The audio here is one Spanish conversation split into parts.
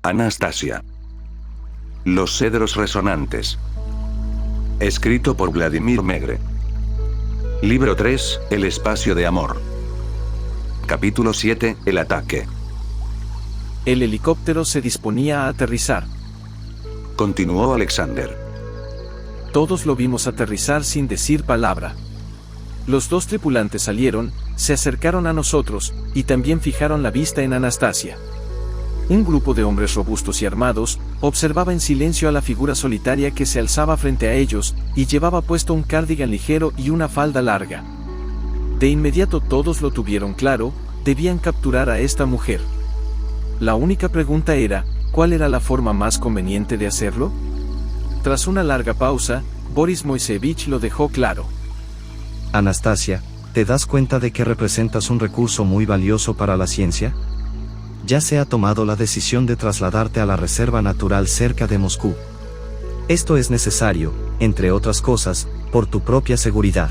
Anastasia. Los cedros resonantes. Escrito por Vladimir Megre. Libro 3, El espacio de amor. Capítulo 7, El ataque. El helicóptero se disponía a aterrizar. Continuó Alexander. Todos lo vimos aterrizar sin decir palabra. Los dos tripulantes salieron, se acercaron a nosotros, y también fijaron la vista en Anastasia. Un grupo de hombres robustos y armados observaba en silencio a la figura solitaria que se alzaba frente a ellos, y llevaba puesto un cardigan ligero y una falda larga. De inmediato todos lo tuvieron claro, debían capturar a esta mujer. La única pregunta era, ¿cuál era la forma más conveniente de hacerlo? Tras una larga pausa, Boris Moisevich lo dejó claro. Anastasia, ¿te das cuenta de que representas un recurso muy valioso para la ciencia? Ya se ha tomado la decisión de trasladarte a la reserva natural cerca de Moscú. Esto es necesario, entre otras cosas, por tu propia seguridad.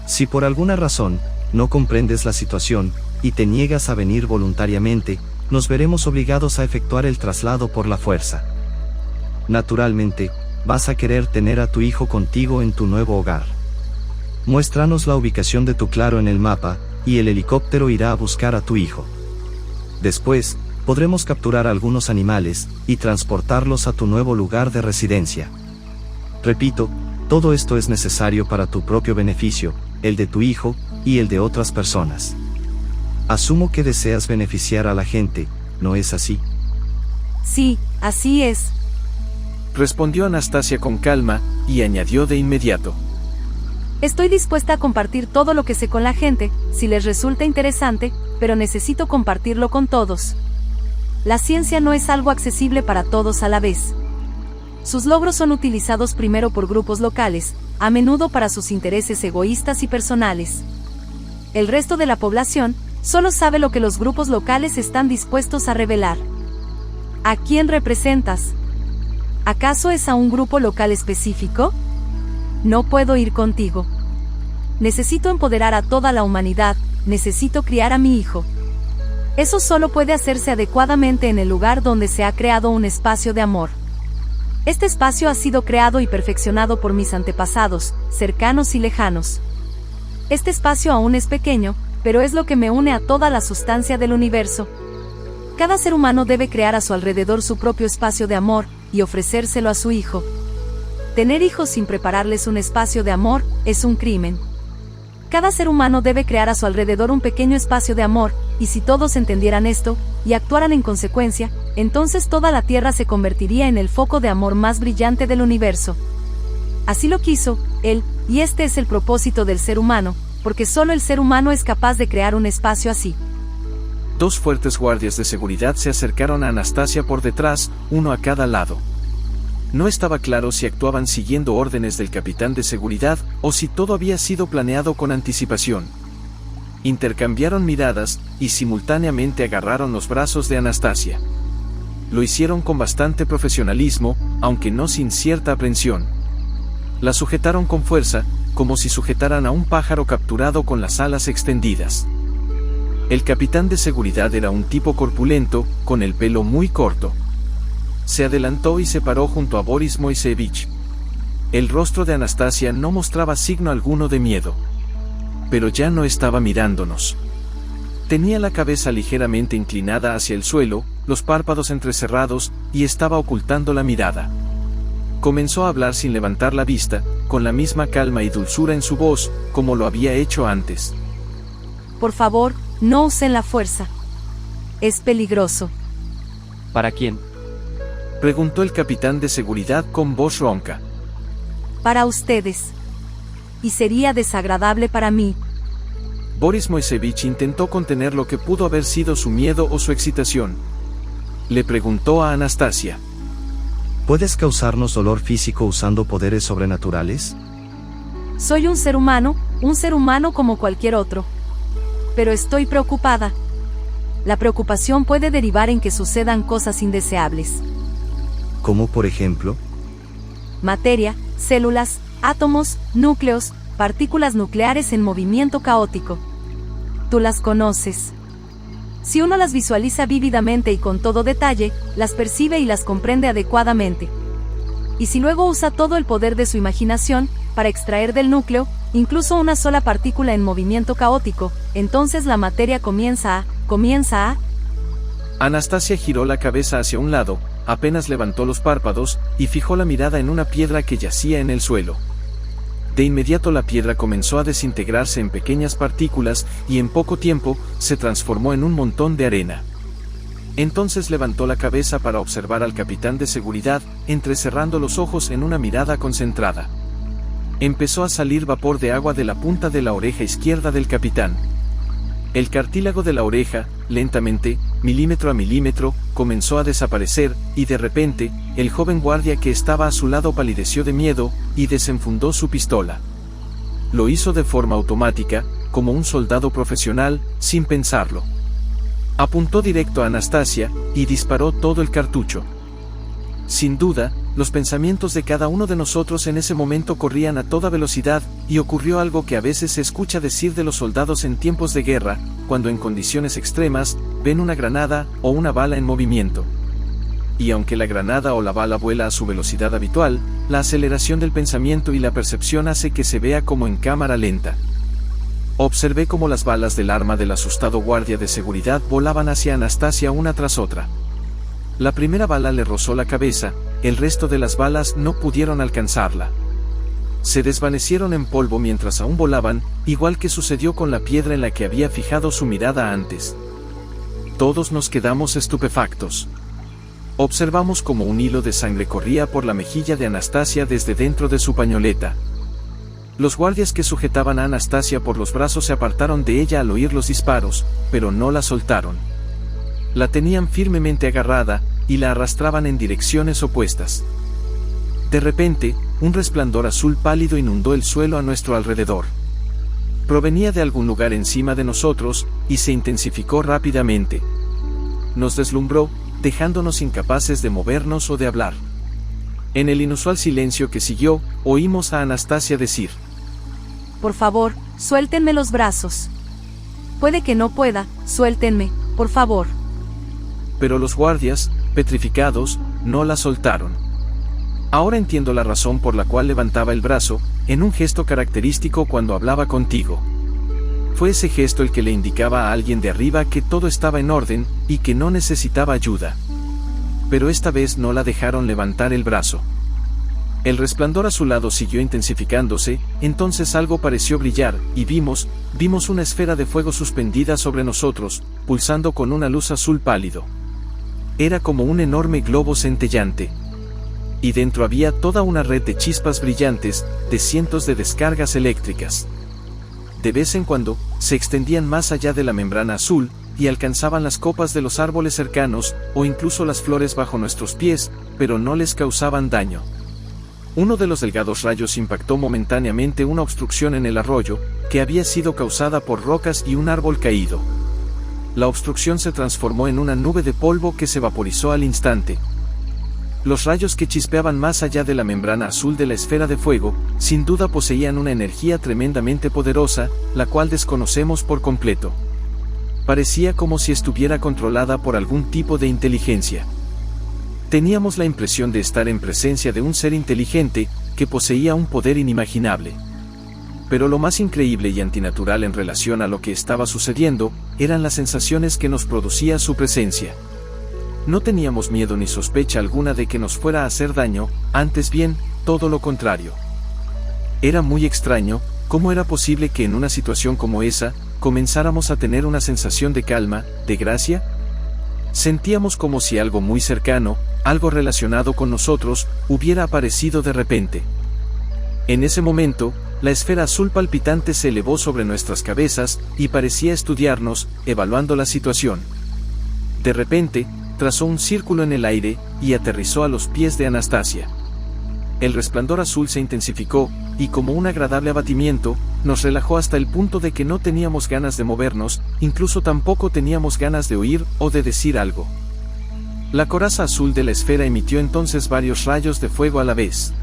Si por alguna razón, no comprendes la situación, y te niegas a venir voluntariamente, nos veremos obligados a efectuar el traslado por la fuerza. Naturalmente, vas a querer tener a tu hijo contigo en tu nuevo hogar. Muéstranos la ubicación de tu claro en el mapa, y el helicóptero irá a buscar a tu hijo. Después, podremos capturar algunos animales, y transportarlos a tu nuevo lugar de residencia. Repito, todo esto es necesario para tu propio beneficio, el de tu hijo, y el de otras personas. Asumo que deseas beneficiar a la gente, ¿no es así? Sí, así es. Respondió Anastasia con calma, y añadió de inmediato. Estoy dispuesta a compartir todo lo que sé con la gente, si les resulta interesante, pero necesito compartirlo con todos. La ciencia no es algo accesible para todos a la vez. Sus logros son utilizados primero por grupos locales, a menudo para sus intereses egoístas y personales. El resto de la población solo sabe lo que los grupos locales están dispuestos a revelar. ¿A quién representas? ¿Acaso es a un grupo local específico? No puedo ir contigo. Necesito empoderar a toda la humanidad, necesito criar a mi hijo. Eso solo puede hacerse adecuadamente en el lugar donde se ha creado un espacio de amor. Este espacio ha sido creado y perfeccionado por mis antepasados, cercanos y lejanos. Este espacio aún es pequeño, pero es lo que me une a toda la sustancia del universo. Cada ser humano debe crear a su alrededor su propio espacio de amor, y ofrecérselo a su hijo. Tener hijos sin prepararles un espacio de amor, es un crimen. Cada ser humano debe crear a su alrededor un pequeño espacio de amor, y si todos entendieran esto, y actuaran en consecuencia, entonces toda la Tierra se convertiría en el foco de amor más brillante del universo. Así lo quiso él, y este es el propósito del ser humano, porque solo el ser humano es capaz de crear un espacio así. Dos fuertes guardias de seguridad se acercaron a Anastasia por detrás, uno a cada lado. No estaba claro si actuaban siguiendo órdenes del capitán de seguridad, o si todo había sido planeado con anticipación. Intercambiaron miradas, y simultáneamente agarraron los brazos de Anastasia. Lo hicieron con bastante profesionalismo, aunque no sin cierta aprensión. La sujetaron con fuerza, como si sujetaran a un pájaro capturado con las alas extendidas. El capitán de seguridad era un tipo corpulento, con el pelo muy corto. Se adelantó y se paró junto a Boris Moisevich. El rostro de Anastasia no mostraba signo alguno de miedo. Pero ya no estaba mirándonos. Tenía la cabeza ligeramente inclinada hacia el suelo, los párpados entrecerrados, y estaba ocultando la mirada. Comenzó a hablar sin levantar la vista, con la misma calma y dulzura en su voz, como lo había hecho antes. Por favor, no usen la fuerza. Es peligroso. ¿Para quién? Preguntó el capitán de seguridad con voz ronca. Para ustedes. Y sería desagradable para mí. Boris Moisevich intentó contener lo que pudo haber sido su miedo o su excitación. Le preguntó a Anastasia. ¿Puedes causarnos dolor físico usando poderes sobrenaturales? Soy un ser humano como cualquier otro. Pero estoy preocupada. La preocupación puede derivar en que sucedan cosas indeseables. ¿Como por ejemplo? Materia, células, átomos, núcleos, partículas nucleares en movimiento caótico. Tú las conoces. Si uno las visualiza vívidamente y con todo detalle, las percibe y las comprende adecuadamente. Y si luego usa todo el poder de su imaginación, para extraer del núcleo, incluso una sola partícula en movimiento caótico, entonces la materia comienza a... Anastasia giró la cabeza hacia un lado, apenas levantó los párpados, y fijó la mirada en una piedra que yacía en el suelo. De inmediato la piedra comenzó a desintegrarse en pequeñas partículas, y en poco tiempo, se transformó en un montón de arena. Entonces levantó la cabeza para observar al capitán de seguridad, entrecerrando los ojos en una mirada concentrada. Empezó a salir vapor de agua de la punta de la oreja izquierda del capitán. El cartílago de la oreja, lentamente, milímetro a milímetro, comenzó a desaparecer, y de repente, el joven guardia que estaba a su lado palideció de miedo, y desenfundó su pistola. Lo hizo de forma automática, como un soldado profesional, sin pensarlo. Apuntó directo a Anastasia, y disparó todo el cartucho. Sin duda, los pensamientos de cada uno de nosotros en ese momento corrían a toda velocidad, y ocurrió algo que a veces se escucha decir de los soldados en tiempos de guerra, cuando en condiciones extremas, ven una granada o una bala en movimiento. Y aunque la granada o la bala vuela a su velocidad habitual, la aceleración del pensamiento y la percepción hace que se vea como en cámara lenta. Observé cómo las balas del arma del asustado guardia de seguridad volaban hacia Anastasia una tras otra. La primera bala le rozó la cabeza, el resto de las balas no pudieron alcanzarla. Se desvanecieron en polvo mientras aún volaban, igual que sucedió con la piedra en la que había fijado su mirada antes. Todos nos quedamos estupefactos. Observamos cómo un hilo de sangre corría por la mejilla de Anastasia desde dentro de su pañoleta. Los guardias que sujetaban a Anastasia por los brazos se apartaron de ella al oír los disparos, pero no la soltaron. La tenían firmemente agarrada, y la arrastraban en direcciones opuestas. De repente, un resplandor azul pálido inundó el suelo a nuestro alrededor. Provenía de algún lugar encima de nosotros, y se intensificó rápidamente. Nos deslumbró, dejándonos incapaces de movernos o de hablar. En el inusual silencio que siguió, oímos a Anastasia decir: Por favor, suéltenme los brazos. Puede que no pueda, suéltenme, por favor. Pero los guardias, petrificados, no la soltaron. Ahora entiendo la razón por la cual levantaba el brazo, en un gesto característico cuando hablaba contigo. Fue ese gesto el que le indicaba a alguien de arriba que todo estaba en orden, y que no necesitaba ayuda. Pero esta vez no la dejaron levantar el brazo. El resplandor a su lado siguió intensificándose, entonces algo pareció brillar, y vimos una esfera de fuego suspendida sobre nosotros, pulsando con una luz azul pálido. Era como un enorme globo centellante. Y dentro había toda una red de chispas brillantes, de cientos de descargas eléctricas. De vez en cuando, se extendían más allá de la membrana azul, y alcanzaban las copas de los árboles cercanos, o incluso las flores bajo nuestros pies, pero no les causaban daño. Uno de los delgados rayos impactó momentáneamente una obstrucción en el arroyo, que había sido causada por rocas y un árbol caído. La obstrucción se transformó en una nube de polvo que se vaporizó al instante. Los rayos que chispeaban más allá de la membrana azul de la esfera de fuego, sin duda poseían una energía tremendamente poderosa, la cual desconocemos por completo. Parecía como si estuviera controlada por algún tipo de inteligencia. Teníamos la impresión de estar en presencia de un ser inteligente, que poseía un poder inimaginable. Pero lo más increíble y antinatural en relación a lo que estaba sucediendo, eran las sensaciones que nos producía su presencia. No teníamos miedo ni sospecha alguna de que nos fuera a hacer daño, antes bien, todo lo contrario. Era muy extraño, ¿cómo era posible que en una situación como esa, comenzáramos a tener una sensación de calma, de gracia? Sentíamos como si algo muy cercano, algo relacionado con nosotros, hubiera aparecido de repente. En ese momento, la esfera azul palpitante se elevó sobre nuestras cabezas, y parecía estudiarnos, evaluando la situación. De repente, trazó un círculo en el aire, y aterrizó a los pies de Anastasia. El resplandor azul se intensificó, y como un agradable abatimiento, nos relajó hasta el punto de que no teníamos ganas de movernos, incluso tampoco teníamos ganas de oír o de decir algo. La coraza azul de la esfera emitió entonces varios rayos de fuego a la vez.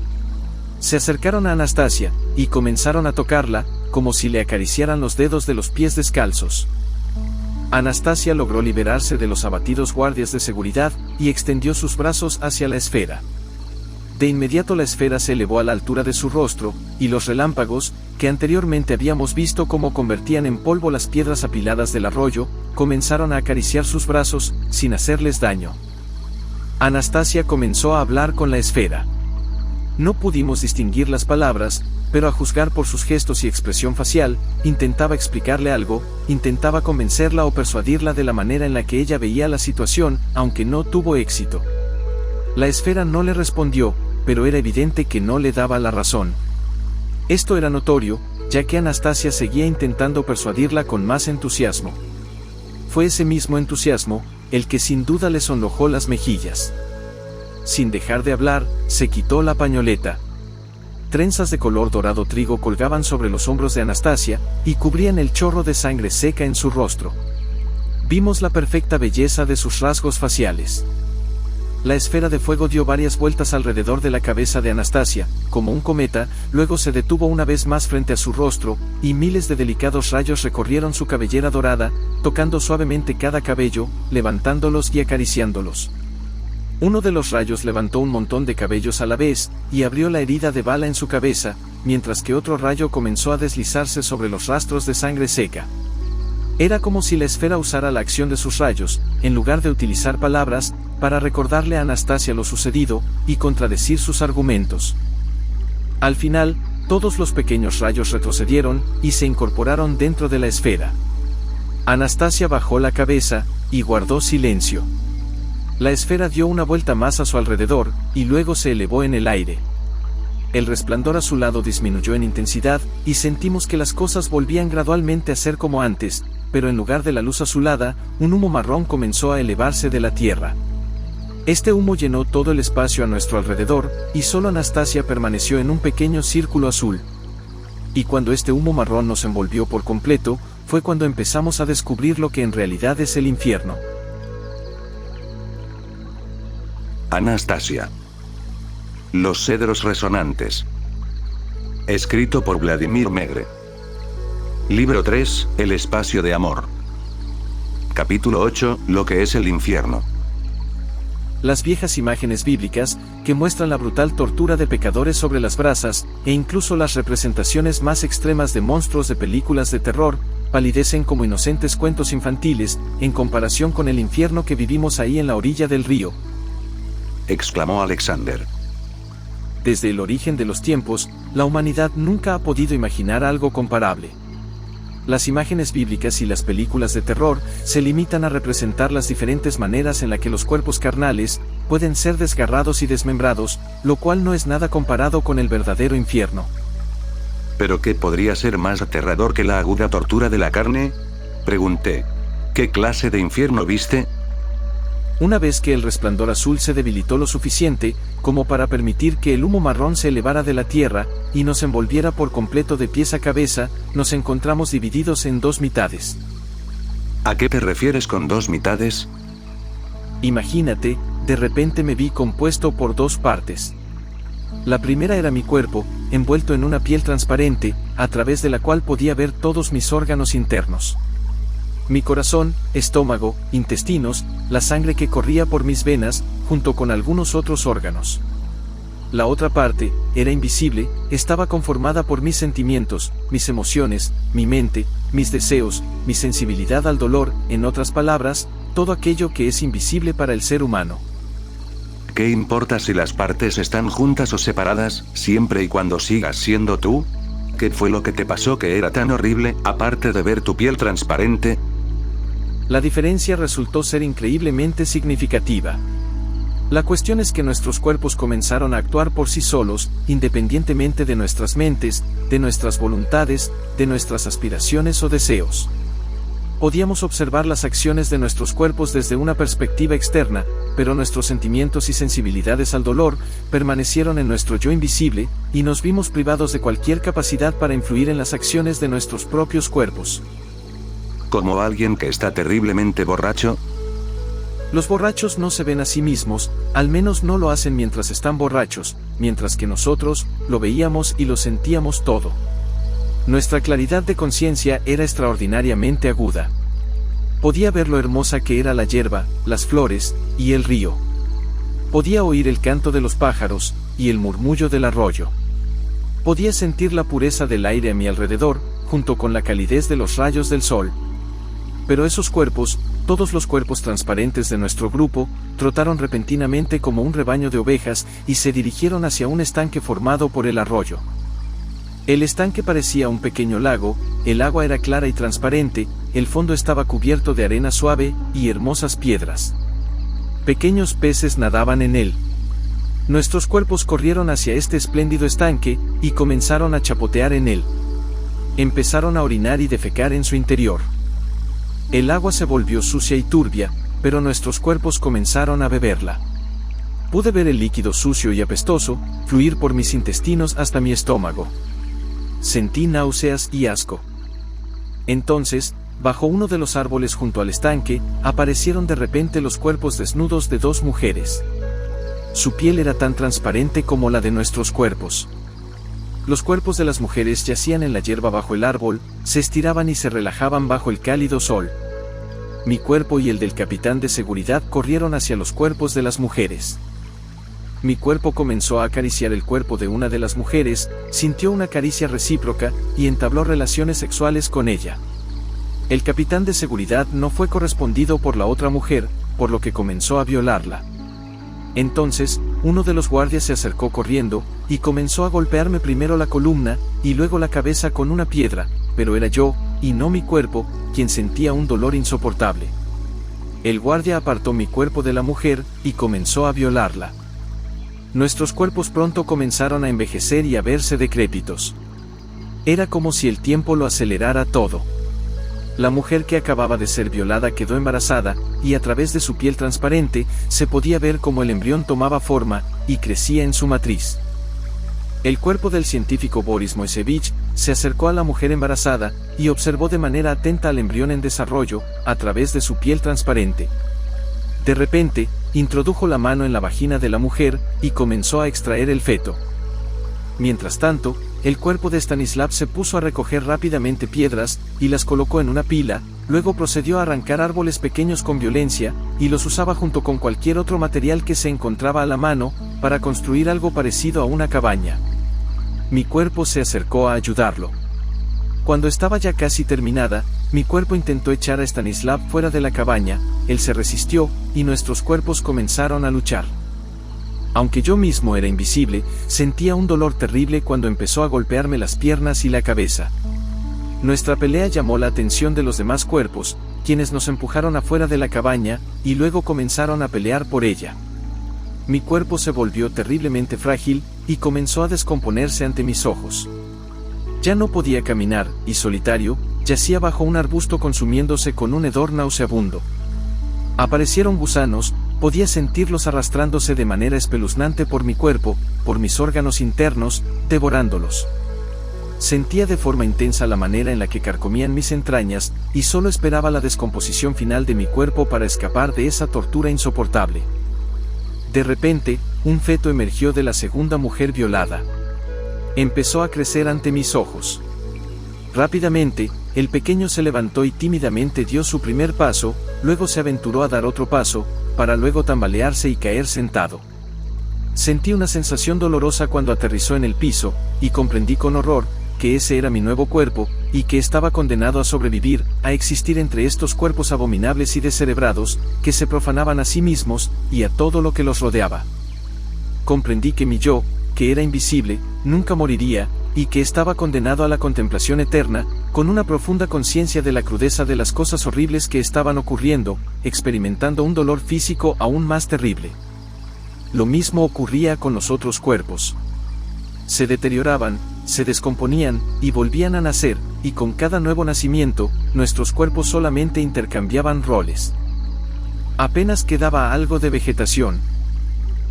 Se acercaron a Anastasia, y comenzaron a tocarla, como si le acariciaran los dedos de los pies descalzos. Anastasia logró liberarse de los abatidos guardias de seguridad y extendió sus brazos hacia la esfera. De inmediato la esfera se elevó a la altura de su rostro, y los relámpagos, que anteriormente habíamos visto cómo convertían en polvo las piedras apiladas del arroyo, comenzaron a acariciar sus brazos, sin hacerles daño. Anastasia comenzó a hablar con la esfera. No pudimos distinguir las palabras, pero a juzgar por sus gestos y expresión facial, intentaba explicarle algo, intentaba convencerla o persuadirla de la manera en la que ella veía la situación, aunque no tuvo éxito. La esfera no le respondió, pero era evidente que no le daba la razón. Esto era notorio, ya que Anastasia seguía intentando persuadirla con más entusiasmo. Fue ese mismo entusiasmo, el que sin duda le sonrojó las mejillas. Sin dejar de hablar, se quitó la pañoleta. Trenzas de color dorado trigo colgaban sobre los hombros de Anastasia, y cubrían el chorro de sangre seca en su rostro. Vimos la perfecta belleza de sus rasgos faciales. La esfera de fuego dio varias vueltas alrededor de la cabeza de Anastasia, como un cometa, luego se detuvo una vez más frente a su rostro, y miles de delicados rayos recorrieron su cabellera dorada, tocando suavemente cada cabello, levantándolos y acariciándolos. Uno de los rayos levantó un montón de cabellos a la vez, y abrió la herida de bala en su cabeza, mientras que otro rayo comenzó a deslizarse sobre los rastros de sangre seca. Era como si la esfera usara la acción de sus rayos, en lugar de utilizar palabras, para recordarle a Anastasia lo sucedido, y contradecir sus argumentos. Al final, todos los pequeños rayos retrocedieron, y se incorporaron dentro de la esfera. Anastasia bajó la cabeza, y guardó silencio. La esfera dio una vuelta más a su alrededor, y luego se elevó en el aire. El resplandor a su lado disminuyó en intensidad, y sentimos que las cosas volvían gradualmente a ser como antes, pero en lugar de la luz azulada, un humo marrón comenzó a elevarse de la tierra. Este humo llenó todo el espacio a nuestro alrededor, y solo Anastasia permaneció en un pequeño círculo azul. Y cuando este humo marrón nos envolvió por completo, fue cuando empezamos a descubrir lo que en realidad es el infierno. Anastasia. Los cedros resonantes. Escrito por Vladimir Megre. Libro 3, El espacio de amor. Capítulo 8, Lo que es el infierno. Las viejas imágenes bíblicas, que muestran la brutal tortura de pecadores sobre las brasas, e incluso las representaciones más extremas de monstruos de películas de terror, palidecen como inocentes cuentos infantiles, en comparación con el infierno que vivimos ahí en la orilla del río, exclamó Alexander. Desde el origen de los tiempos, la humanidad nunca ha podido imaginar algo comparable. Las imágenes bíblicas y las películas de terror se limitan a representar las diferentes maneras en las que los cuerpos carnales pueden ser desgarrados y desmembrados, lo cual no es nada comparado con el verdadero infierno. ¿Pero qué podría ser más aterrador que la aguda tortura de la carne? Pregunté. ¿Qué clase de infierno viste? Una vez que el resplandor azul se debilitó lo suficiente, como para permitir que el humo marrón se elevara de la tierra, y nos envolviera por completo de pies a cabeza, nos encontramos divididos en dos mitades. ¿A qué te refieres con dos mitades? Imagínate, de repente me vi compuesto por dos partes. La primera era mi cuerpo, envuelto en una piel transparente, a través de la cual podía ver todos mis órganos internos. Mi corazón, estómago, intestinos, la sangre que corría por mis venas, junto con algunos otros órganos. La otra parte, era invisible, estaba conformada por mis sentimientos, mis emociones, mi mente, mis deseos, mi sensibilidad al dolor, en otras palabras, todo aquello que es invisible para el ser humano. ¿Qué importa si las partes están juntas o separadas, siempre y cuando sigas siendo tú? ¿Qué fue lo que te pasó que era tan horrible, aparte de ver tu piel transparente? La diferencia resultó ser increíblemente significativa. La cuestión es que nuestros cuerpos comenzaron a actuar por sí solos, independientemente de nuestras mentes, de nuestras voluntades, de nuestras aspiraciones o deseos. Podíamos observar las acciones de nuestros cuerpos desde una perspectiva externa, pero nuestros sentimientos y sensibilidades al dolor permanecieron en nuestro yo invisible, y nos vimos privados de cualquier capacidad para influir en las acciones de nuestros propios cuerpos. ¿Como alguien que está terriblemente borracho? Los borrachos no se ven a sí mismos, al menos no lo hacen mientras están borrachos, mientras que nosotros lo veíamos y lo sentíamos todo. Nuestra claridad de conciencia era extraordinariamente aguda. Podía ver lo hermosa que era la hierba, las flores, y el río. Podía oír el canto de los pájaros, y el murmullo del arroyo. Podía sentir la pureza del aire a mi alrededor, junto con la calidez de los rayos del sol. Pero esos cuerpos, todos los cuerpos transparentes de nuestro grupo, trotaron repentinamente como un rebaño de ovejas y se dirigieron hacia un estanque formado por el arroyo. El estanque parecía un pequeño lago, el agua era clara y transparente, el fondo estaba cubierto de arena suave y hermosas piedras. Pequeños peces nadaban en él. Nuestros cuerpos corrieron hacia este espléndido estanque y comenzaron a chapotear en él. Empezaron a orinar y defecar en su interior. El agua se volvió sucia y turbia, pero nuestros cuerpos comenzaron a beberla. Pude ver el líquido sucio y apestoso fluir por mis intestinos hasta mi estómago. Sentí náuseas y asco. Entonces, bajo uno de los árboles junto al estanque, aparecieron de repente los cuerpos desnudos de dos mujeres. Su piel era tan transparente como la de nuestros cuerpos. Los cuerpos de las mujeres yacían en la hierba bajo el árbol, se estiraban y se relajaban bajo el cálido sol. Mi cuerpo y el del capitán de seguridad corrieron hacia los cuerpos de las mujeres. Mi cuerpo comenzó a acariciar el cuerpo de una de las mujeres, sintió una caricia recíproca y entabló relaciones sexuales con ella. El capitán de seguridad no fue correspondido por la otra mujer, por lo que comenzó a violarla. Entonces, uno de los guardias se acercó corriendo, y comenzó a golpearme primero la columna, y luego la cabeza con una piedra, pero era yo, y no mi cuerpo, quien sentía un dolor insoportable. El guardia apartó mi cuerpo de la mujer, y comenzó a violarla. Nuestros cuerpos pronto comenzaron a envejecer y a verse decrépitos. Era como si el tiempo lo acelerara todo. La mujer que acababa de ser violada quedó embarazada, y a través de su piel transparente, se podía ver cómo el embrión tomaba forma, y crecía en su matriz. El cuerpo del científico Boris Moisevich se acercó a la mujer embarazada, y observó de manera atenta al embrión en desarrollo, a través de su piel transparente. De repente, introdujo la mano en la vagina de la mujer, y comenzó a extraer el feto. Mientras tanto, el cuerpo de Stanislav se puso a recoger rápidamente piedras, y las colocó en una pila, luego procedió a arrancar árboles pequeños con violencia, y los usaba junto con cualquier otro material que se encontraba a la mano, para construir algo parecido a una cabaña. Mi cuerpo se acercó a ayudarlo. Cuando estaba ya casi terminada, mi cuerpo intentó echar a Stanislav fuera de la cabaña, él se resistió, y nuestros cuerpos comenzaron a luchar. Aunque yo mismo era invisible, sentía un dolor terrible cuando empezó a golpearme las piernas y la cabeza. Nuestra pelea llamó la atención de los demás cuerpos, quienes nos empujaron afuera de la cabaña, y luego comenzaron a pelear por ella. Mi cuerpo se volvió terriblemente frágil, y comenzó a descomponerse ante mis ojos. Ya no podía caminar, y solitario, yacía bajo un arbusto consumiéndose con un hedor nauseabundo. Aparecieron gusanos, podía sentirlos arrastrándose de manera espeluznante por mi cuerpo, por mis órganos internos, devorándolos. Sentía de forma intensa la manera en la que carcomían mis entrañas, y solo esperaba la descomposición final de mi cuerpo para escapar de esa tortura insoportable. De repente, un feto emergió de la segunda mujer violada. Empezó a crecer ante mis ojos. Rápidamente, el pequeño se levantó y tímidamente dio su primer paso, luego se aventuró a dar otro paso, para luego tambalearse y caer sentado. Sentí una sensación dolorosa cuando aterrizó en el piso, y comprendí con horror, que ese era mi nuevo cuerpo, y que estaba condenado a sobrevivir, a existir entre estos cuerpos abominables y descerebrados, que se profanaban a sí mismos, y a todo lo que los rodeaba. Comprendí que mi yo, que era invisible, nunca moriría, y que estaba condenado a la contemplación eterna, con una profunda conciencia de la crudeza de las cosas horribles que estaban ocurriendo, experimentando un dolor físico aún más terrible. Lo mismo ocurría con los otros cuerpos. Se deterioraban, se descomponían, y volvían a nacer, y con cada nuevo nacimiento, nuestros cuerpos solamente intercambiaban roles. Apenas quedaba algo de vegetación.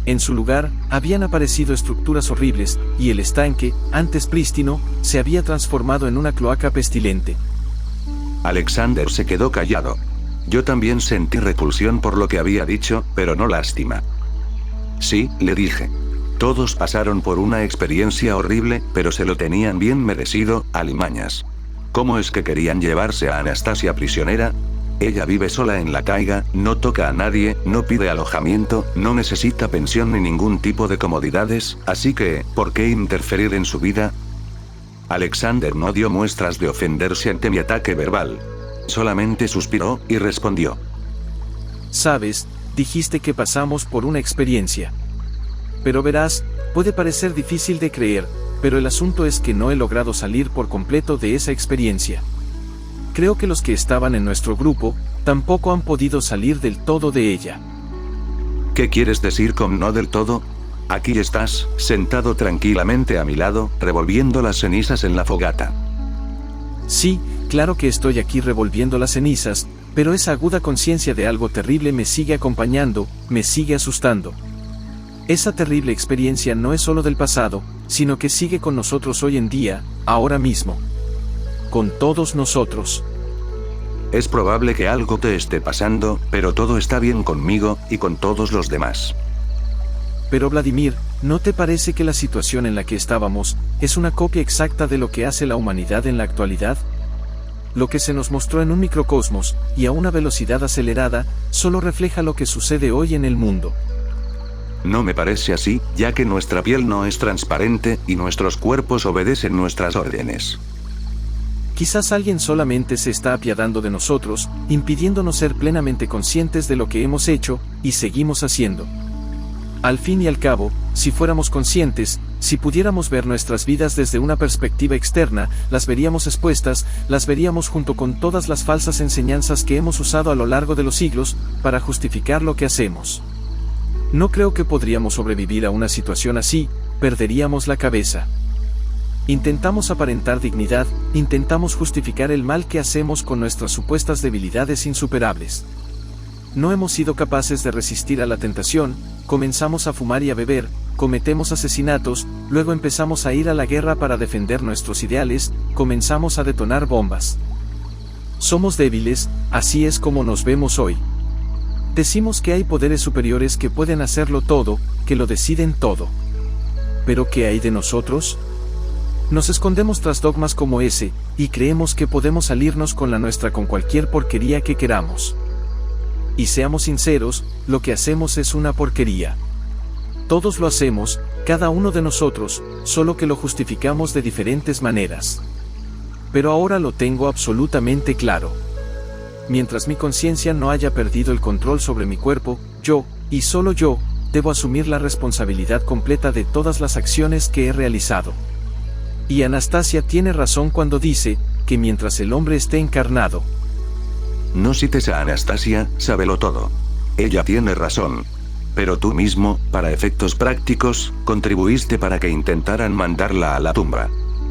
En su lugar, habían aparecido estructuras horribles, y el estanque, antes prístino, se había transformado en una cloaca pestilente. Alexander se quedó callado. Yo también sentí repulsión por lo que había dicho, pero no lástima. Sí, le dije. Todos pasaron por una experiencia horrible, pero se lo tenían bien merecido, alimañas. ¿Cómo es que querían llevarse a Anastasia prisionera? Ella vive sola en la taiga, no toca a nadie, no pide alojamiento, no necesita pensión ni ningún tipo de comodidades, así que, ¿por qué interferir en su vida? Alexander no dio muestras de ofenderse ante mi ataque verbal. Solamente suspiró, y respondió. Sabes, dijiste que pasamos por una experiencia. Pero verás, puede parecer difícil de creer, pero el asunto es que no he logrado salir por completo de esa experiencia. Creo que los que estaban en nuestro grupo, tampoco han podido salir del todo de ella. ¿Qué quieres decir con no del todo? Aquí estás, sentado tranquilamente a mi lado, revolviendo las cenizas en la fogata. Sí, claro que estoy aquí revolviendo las cenizas, pero esa aguda conciencia de algo terrible me sigue acompañando, me sigue asustando. Esa terrible experiencia no es solo del pasado, sino que sigue con nosotros hoy en día, ahora mismo. Con todos nosotros. Es probable que algo te esté pasando, pero todo está bien conmigo, y con todos los demás. Pero Vladimir, ¿no te parece que la situación en la que estábamos, es una copia exacta de lo que hace la humanidad en la actualidad? Lo que se nos mostró en un microcosmos, y a una velocidad acelerada, solo refleja lo que sucede hoy en el mundo. No me parece así, ya que nuestra piel no es transparente, y nuestros cuerpos obedecen nuestras órdenes. Quizás alguien solamente se está apiadando de nosotros, impidiéndonos ser plenamente conscientes de lo que hemos hecho, y seguimos haciendo. Al fin y al cabo, si fuéramos conscientes, si pudiéramos ver nuestras vidas desde una perspectiva externa, las veríamos expuestas, las veríamos junto con todas las falsas enseñanzas que hemos usado a lo largo de los siglos, para justificar lo que hacemos. No creo que podríamos sobrevivir a una situación así, perderíamos la cabeza. Intentamos aparentar dignidad, intentamos justificar el mal que hacemos con nuestras supuestas debilidades insuperables. No hemos sido capaces de resistir a la tentación, comenzamos a fumar y a beber, cometemos asesinatos, luego empezamos a ir a la guerra para defender nuestros ideales, comenzamos a detonar bombas. Somos débiles, así es como nos vemos hoy. Decimos que hay poderes superiores que pueden hacerlo todo, que lo deciden todo. ¿Pero qué hay de nosotros? Nos escondemos tras dogmas como ese, y creemos que podemos salirnos con la nuestra con cualquier porquería que queramos. Y seamos sinceros, lo que hacemos es una porquería. Todos lo hacemos, cada uno de nosotros, solo que lo justificamos de diferentes maneras. Pero ahora lo tengo absolutamente claro. Mientras mi conciencia no haya perdido el control sobre mi cuerpo, yo, y solo yo, debo asumir la responsabilidad completa de todas las acciones que he realizado. Y Anastasia tiene razón cuando dice, que mientras el hombre esté encarnado. No cites a Anastasia, sábelo todo. Ella tiene razón. Pero tú mismo, para efectos prácticos, contribuiste para que intentaran mandarla a la tumba.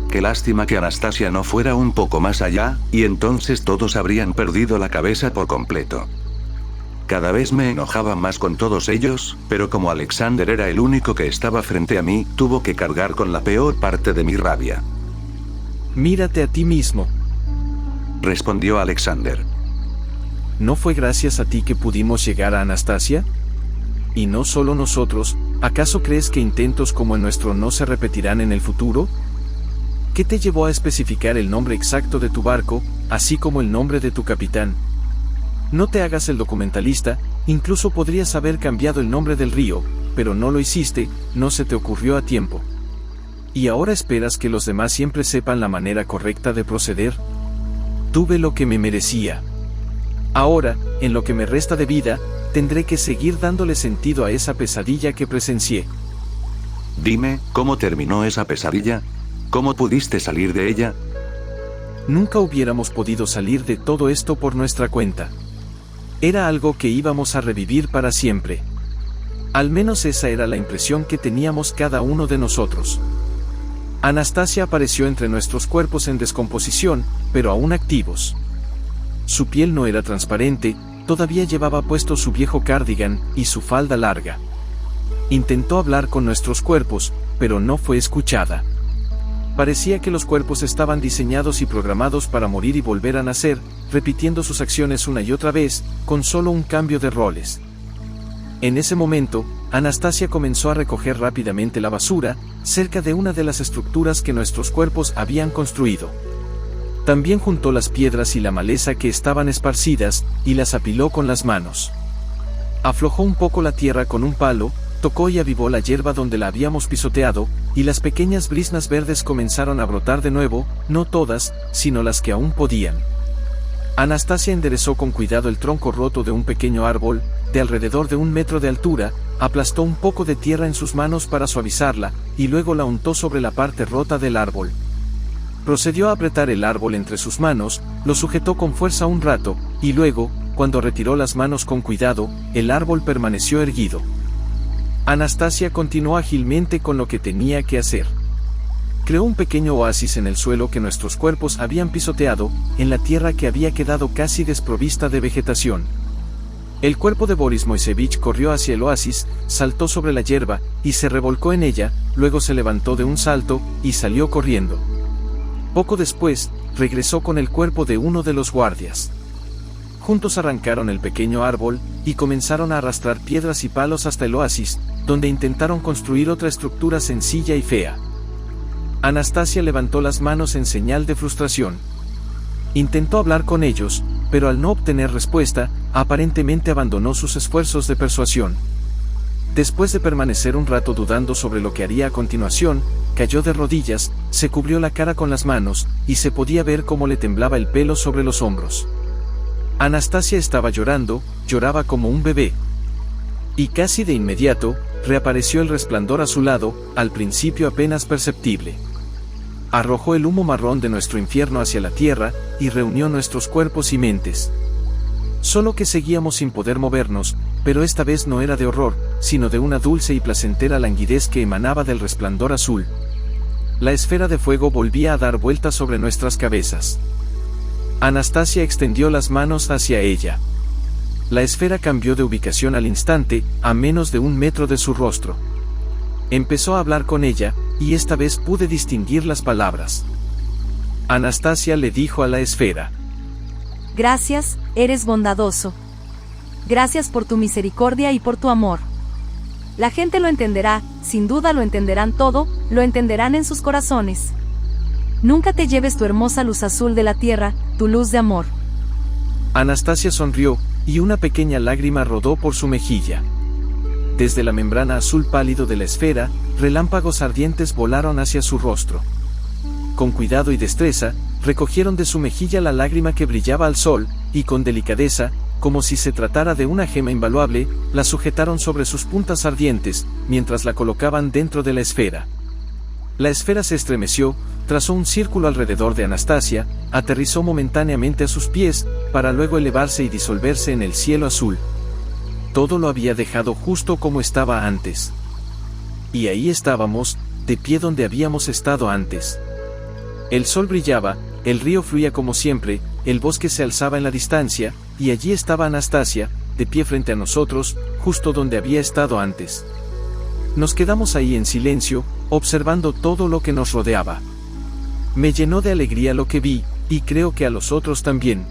Qué lástima que Anastasia no fuera un poco más allá, y entonces todos habrían perdido la cabeza por completo. Cada vez me enojaba más con todos ellos, pero como Alexander era el único que estaba frente a mí, tuvo que cargar con la peor parte de mi rabia. Mírate a ti mismo, respondió Alexander. ¿No fue gracias a ti que pudimos llegar a Anastasia? Y no solo nosotros, ¿acaso crees que intentos como el nuestro no se repetirán en el futuro? ¿Qué te llevó a especificar el nombre exacto de tu barco, así como el nombre de tu capitán? No te hagas el documentalista, incluso podrías haber cambiado el nombre del río, pero no lo hiciste, no se te ocurrió a tiempo. ¿Y ahora esperas que los demás siempre sepan la manera correcta de proceder? Tuve lo que me merecía. Ahora, en lo que me resta de vida, tendré que seguir dándole sentido a esa pesadilla que presencié. Dime, ¿cómo terminó esa pesadilla? ¿Cómo pudiste salir de ella? Nunca hubiéramos podido salir de todo esto por nuestra cuenta. Era algo que íbamos a revivir para siempre. Al menos esa era la impresión que teníamos cada uno de nosotros. Anastasia apareció entre nuestros cuerpos en descomposición, pero aún activos. Su piel no era transparente, todavía llevaba puesto su viejo cardigan y su falda larga. Intentó hablar con nuestros cuerpos, pero no fue escuchada. Parecía que los cuerpos estaban diseñados y programados para morir y volver a nacer, repitiendo sus acciones una y otra vez, con solo un cambio de roles. En ese momento, Anastasia comenzó a recoger rápidamente la basura, cerca de una de las estructuras que nuestros cuerpos habían construido. También juntó las piedras y la maleza que estaban esparcidas, y las apiló con las manos. Aflojó un poco la tierra con un palo, tocó y avivó la hierba donde la habíamos pisoteado, y las pequeñas briznas verdes comenzaron a brotar de nuevo, no todas, sino las que aún podían. Anastasia enderezó con cuidado el tronco roto de un pequeño árbol, de alrededor de 1 metro de altura, aplastó un poco de tierra en sus manos para suavizarla, y luego la untó sobre la parte rota del árbol. Procedió a apretar el árbol entre sus manos, lo sujetó con fuerza un rato, y luego, cuando retiró las manos con cuidado, el árbol permaneció erguido. Anastasia continuó ágilmente con lo que tenía que hacer. Creó un pequeño oasis en el suelo que nuestros cuerpos habían pisoteado, en la tierra que había quedado casi desprovista de vegetación. El cuerpo de Boris Moisevich corrió hacia el oasis, saltó sobre la hierba, y se revolcó en ella, luego se levantó de un salto, y salió corriendo. Poco después, regresó con el cuerpo de uno de los guardias. Juntos arrancaron el pequeño árbol, y comenzaron a arrastrar piedras y palos hasta el oasis, donde intentaron construir otra estructura sencilla y fea. Anastasia levantó las manos en señal de frustración. Intentó hablar con ellos, pero al no obtener respuesta, aparentemente abandonó sus esfuerzos de persuasión. Después de permanecer un rato dudando sobre lo que haría a continuación, cayó de rodillas, se cubrió la cara con las manos, y se podía ver cómo le temblaba el pelo sobre los hombros. Anastasia estaba llorando, lloraba como un bebé. Y casi de inmediato, reapareció el resplandor a su lado, al principio apenas perceptible. Arrojó el humo marrón de nuestro infierno hacia la tierra, y reunió nuestros cuerpos y mentes. Solo que seguíamos sin poder movernos, pero esta vez no era de horror, sino de una dulce y placentera languidez que emanaba del resplandor azul. La esfera de fuego volvía a dar vueltas sobre nuestras cabezas. Anastasia extendió las manos hacia ella. La esfera cambió de ubicación al instante, a menos de 1 metro de su rostro. Empezó a hablar con ella, y esta vez pude distinguir las palabras. Anastasia le dijo a la esfera: Gracias, eres bondadoso. Gracias por tu misericordia y por tu amor. La gente lo entenderá, sin duda lo entenderán todo, lo entenderán en sus corazones. Nunca te lleves tu hermosa luz azul de la tierra, tu luz de amor. Anastasia sonrió, y una pequeña lágrima rodó por su mejilla. Desde la membrana azul pálido de la esfera, relámpagos ardientes volaron hacia su rostro. Con cuidado y destreza, recogieron de su mejilla la lágrima que brillaba al sol, y con delicadeza, como si se tratara de una gema invaluable, la sujetaron sobre sus puntas ardientes, mientras la colocaban dentro de la esfera. La esfera se estremeció, trazó un círculo alrededor de Anastasia, aterrizó momentáneamente a sus pies, para luego elevarse y disolverse en el cielo azul. Todo lo había dejado justo como estaba antes. Y ahí estábamos, de pie donde habíamos estado antes. El sol brillaba, el río fluía como siempre, el bosque se alzaba en la distancia, y allí estaba Anastasia, de pie frente a nosotros, justo donde había estado antes. Nos quedamos ahí en silencio, observando todo lo que nos rodeaba. Me llenó de alegría lo que vi, y creo que a los otros también.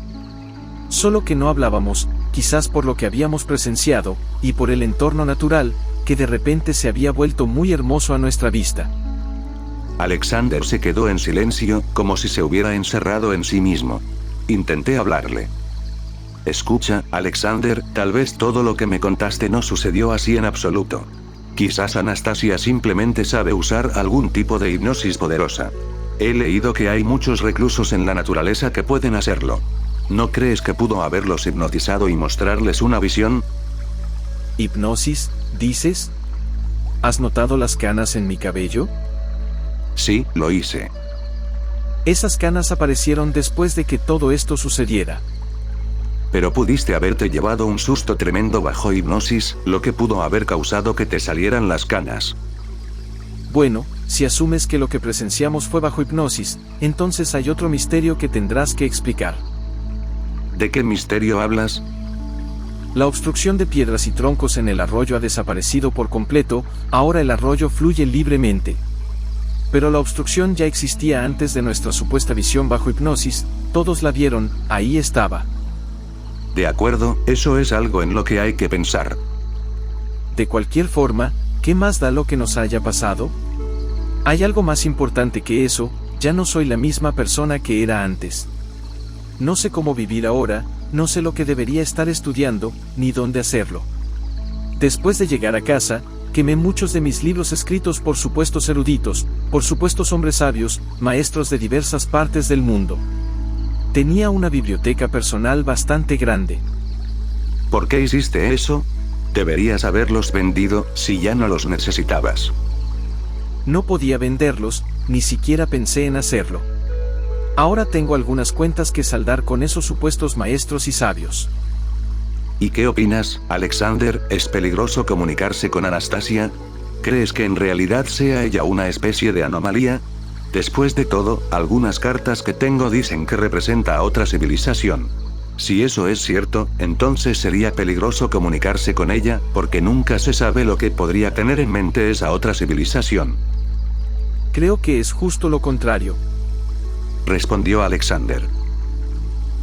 Solo que no hablábamos, quizás por lo que habíamos presenciado, y por el entorno natural, que de repente se había vuelto muy hermoso a nuestra vista. Alexander se quedó en silencio, como si se hubiera encerrado en sí mismo. Intenté hablarle. Escucha, Alexander, tal vez todo lo que me contaste no sucedió así en absoluto. Quizás Anastasia simplemente sabe usar algún tipo de hipnosis poderosa. He leído que hay muchos reclusos en la naturaleza que pueden hacerlo. ¿No crees que pudo haberlos hipnotizado y mostrarles una visión? ¿Hipnosis, dices? ¿Has notado las canas en mi cabello? Sí, lo hice. Esas canas aparecieron después de que todo esto sucediera. Pero pudiste haberte llevado un susto tremendo bajo hipnosis, lo que pudo haber causado que te salieran las canas. Bueno, si asumes que lo que presenciamos fue bajo hipnosis, entonces hay otro misterio que tendrás que explicar. ¿De qué misterio hablas? La obstrucción de piedras y troncos en el arroyo ha desaparecido por completo, ahora el arroyo fluye libremente. Pero la obstrucción ya existía antes de nuestra supuesta visión bajo hipnosis, todos la vieron, ahí estaba. De acuerdo, eso es algo en lo que hay que pensar. De cualquier forma, ¿qué más da lo que nos haya pasado? Hay algo más importante que eso, ya no soy la misma persona que era antes. No sé cómo vivir ahora, no sé lo que debería estar estudiando, ni dónde hacerlo. Después de llegar a casa, quemé muchos de mis libros escritos por supuestos eruditos, por supuestos hombres sabios, maestros de diversas partes del mundo. Tenía una biblioteca personal bastante grande. ¿Por qué hiciste eso? Deberías haberlos vendido, si ya no los necesitabas. No podía venderlos, ni siquiera pensé en hacerlo. Ahora tengo algunas cuentas que saldar con esos supuestos maestros y sabios. ¿Y qué opinas, Alexander? ¿Es peligroso comunicarse con Anastasia? ¿Crees que en realidad sea ella una especie de anomalía? Después de todo, algunas cartas que tengo dicen que representa a otra civilización. Si eso es cierto, entonces sería peligroso comunicarse con ella, porque nunca se sabe lo que podría tener en mente esa otra civilización. Creo que es justo lo contrario, respondió Alexander.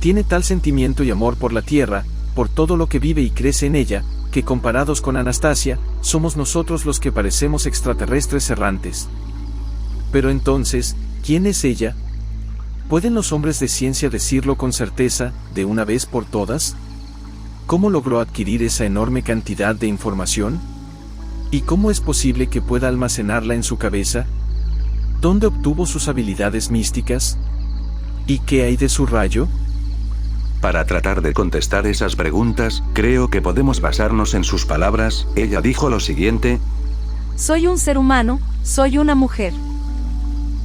Tiene tal sentimiento y amor por la Tierra, por todo lo que vive y crece en ella, que comparados con Anastasia, somos nosotros los que parecemos extraterrestres errantes. Pero entonces, ¿quién es ella? ¿Pueden los hombres de ciencia decirlo con certeza, de una vez por todas? ¿Cómo logró adquirir esa enorme cantidad de información? ¿Y cómo es posible que pueda almacenarla en su cabeza? ¿Dónde obtuvo sus habilidades místicas? ¿Y qué hay de su rayo? Para tratar de contestar esas preguntas, creo que podemos basarnos en sus palabras. Ella dijo lo siguiente: Soy un ser humano, soy una mujer.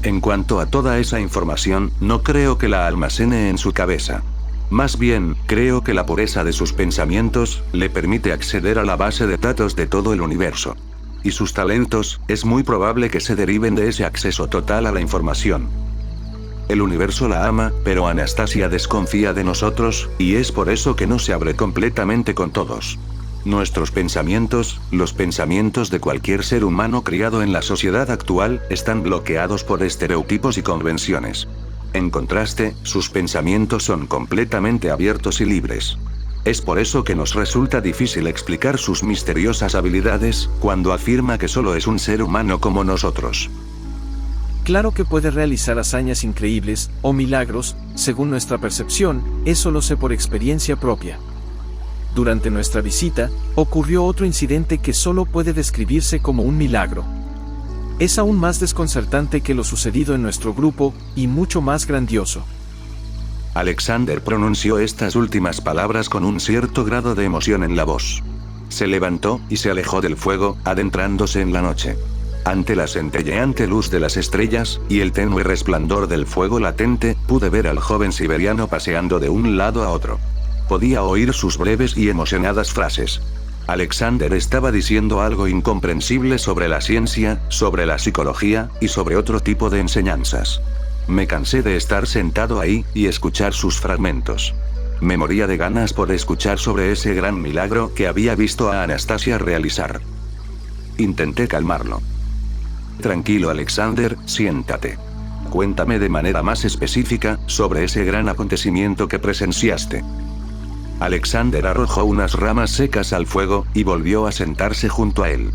En cuanto a toda esa información, no creo que la almacene en su cabeza. Más bien, creo que la pureza de sus pensamientos le permite acceder a la base de datos de todo el universo. Y sus talentos, es muy probable que se deriven de ese acceso total a la información. El universo la ama, pero Anastasia desconfía de nosotros, y es por eso que no se abre completamente con todos. Nuestros pensamientos, los pensamientos de cualquier ser humano criado en la sociedad actual, están bloqueados por estereotipos y convenciones. En contraste, sus pensamientos son completamente abiertos y libres. Es por eso que nos resulta difícil explicar sus misteriosas habilidades, cuando afirma que solo es un ser humano como nosotros. Claro que puede realizar hazañas increíbles, o milagros, según nuestra percepción, eso lo sé por experiencia propia. Durante nuestra visita, ocurrió otro incidente que solo puede describirse como un milagro. Es aún más desconcertante que lo sucedido en nuestro grupo, y mucho más grandioso. Alexander pronunció estas últimas palabras con un cierto grado de emoción en la voz. Se levantó, y se alejó del fuego, adentrándose en la noche. Ante la centelleante luz de las estrellas, y el tenue resplandor del fuego latente, pude ver al joven siberiano paseando de un lado a otro. Podía oír sus breves y emocionadas frases. Alexander estaba diciendo algo incomprensible sobre la ciencia, sobre la psicología, y sobre otro tipo de enseñanzas. Me cansé de estar sentado ahí, y escuchar sus fragmentos. Me moría de ganas por escuchar sobre ese gran milagro que había visto a Anastasia realizar. Intenté calmarlo. Tranquilo, Alexander, siéntate. Cuéntame de manera más específica, sobre ese gran acontecimiento que presenciaste. Alexander arrojó unas ramas secas al fuego, y volvió a sentarse junto a él.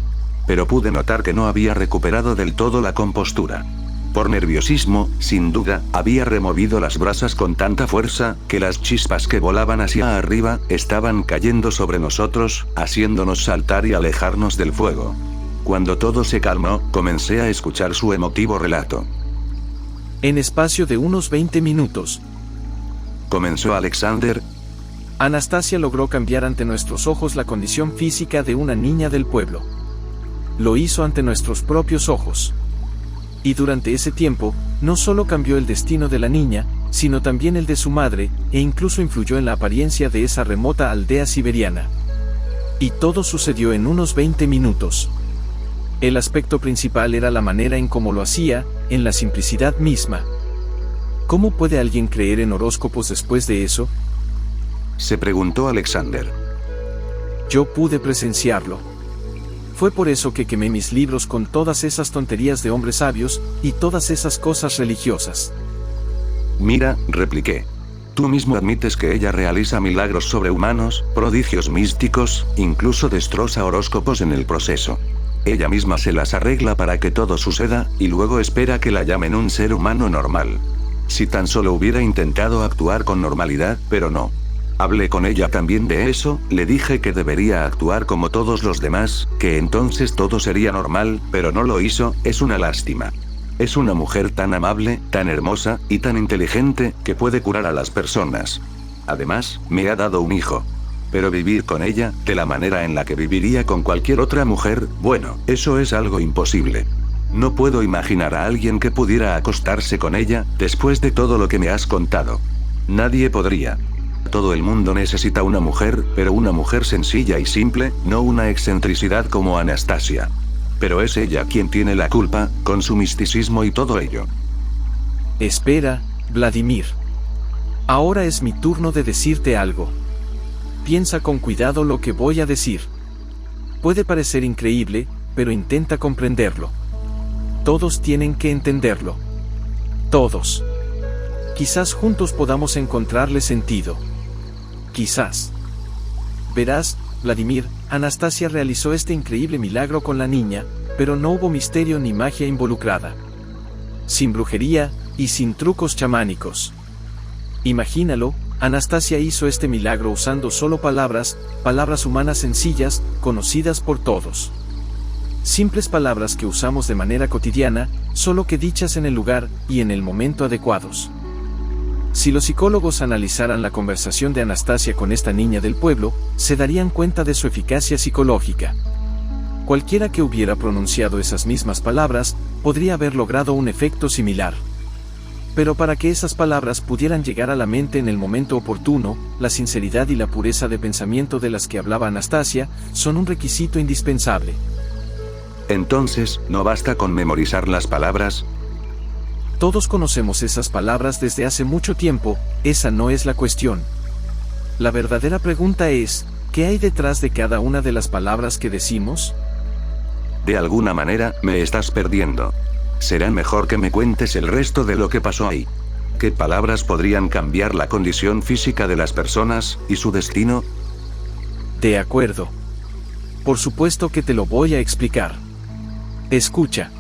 Pero pude notar que no había recuperado del todo la compostura. Por nerviosismo, sin duda, había removido las brasas con tanta fuerza, que las chispas que volaban hacia arriba, estaban cayendo sobre nosotros, haciéndonos saltar y alejarnos del fuego. Cuando todo se calmó, comencé a escuchar su emotivo relato. En espacio de unos 20 minutos, comenzó Alexander, Anastasia logró cambiar ante nuestros ojos la condición física de una niña del pueblo. Lo hizo ante nuestros propios ojos. Y durante ese tiempo, no solo cambió el destino de la niña, sino también el de su madre, e incluso influyó en la apariencia de esa remota aldea siberiana. Y todo sucedió en unos 20 minutos. El aspecto principal era la manera en cómo lo hacía, en la simplicidad misma. ¿Cómo puede alguien creer en horóscopos después de eso?, se preguntó Alexander. Yo pude presenciarlo. Fue por eso que quemé mis libros con todas esas tonterías de hombres sabios, y todas esas cosas religiosas. Mira, repliqué. Tú mismo admites que ella realiza milagros sobrehumanos, prodigios místicos, incluso destroza horóscopos en el proceso. Ella misma se las arregla para que todo suceda, y luego espera que la llamen un ser humano normal. Si tan solo hubiera intentado actuar con normalidad, pero no. Hablé con ella también de eso, le dije que debería actuar como todos los demás, que entonces todo sería normal, pero no lo hizo, es una lástima. Es una mujer tan amable, tan hermosa, y tan inteligente, que puede curar a las personas. Además, me ha dado un hijo. Pero vivir con ella, de la manera en la que viviría con cualquier otra mujer, bueno, eso es algo imposible. No puedo imaginar a alguien que pudiera acostarse con ella, después de todo lo que me has contado. Nadie podría. Todo el mundo necesita una mujer, pero una mujer sencilla y simple, no una excentricidad como Anastasia. Pero es ella quien tiene la culpa, con su misticismo y todo ello. Espera, Vladimir. Ahora es mi turno de decirte algo. Piensa con cuidado lo que voy a decir. Puede parecer increíble, pero intenta comprenderlo. Todos tienen que entenderlo. Todos. Quizás juntos podamos encontrarle sentido. Quizás. Verás, Vladimir, Anastasia realizó este increíble milagro con la niña, pero no hubo misterio ni magia involucrada. Sin brujería, y sin trucos chamánicos. Imagínalo, Anastasia hizo este milagro usando solo palabras humanas sencillas, conocidas por todos. Simples palabras que usamos de manera cotidiana, solo que dichas en el lugar y en el momento adecuados. Si los psicólogos analizaran la conversación de Anastasia con esta niña del pueblo, se darían cuenta de su eficacia psicológica. Cualquiera que hubiera pronunciado esas mismas palabras, podría haber logrado un efecto similar. Pero para que esas palabras pudieran llegar a la mente en el momento oportuno, la sinceridad y la pureza de pensamiento de las que hablaba Anastasia, son un requisito indispensable. Entonces, ¿no basta con memorizar las palabras? Todos conocemos esas palabras desde hace mucho tiempo, esa no es la cuestión. La verdadera pregunta es, ¿qué hay detrás de cada una de las palabras que decimos? De alguna manera, me estás perdiendo. Será mejor que me cuentes el resto de lo que pasó ahí. ¿Qué palabras podrían cambiar la condición física de las personas, y su destino? De acuerdo. Por supuesto que te lo voy a explicar. Escucha.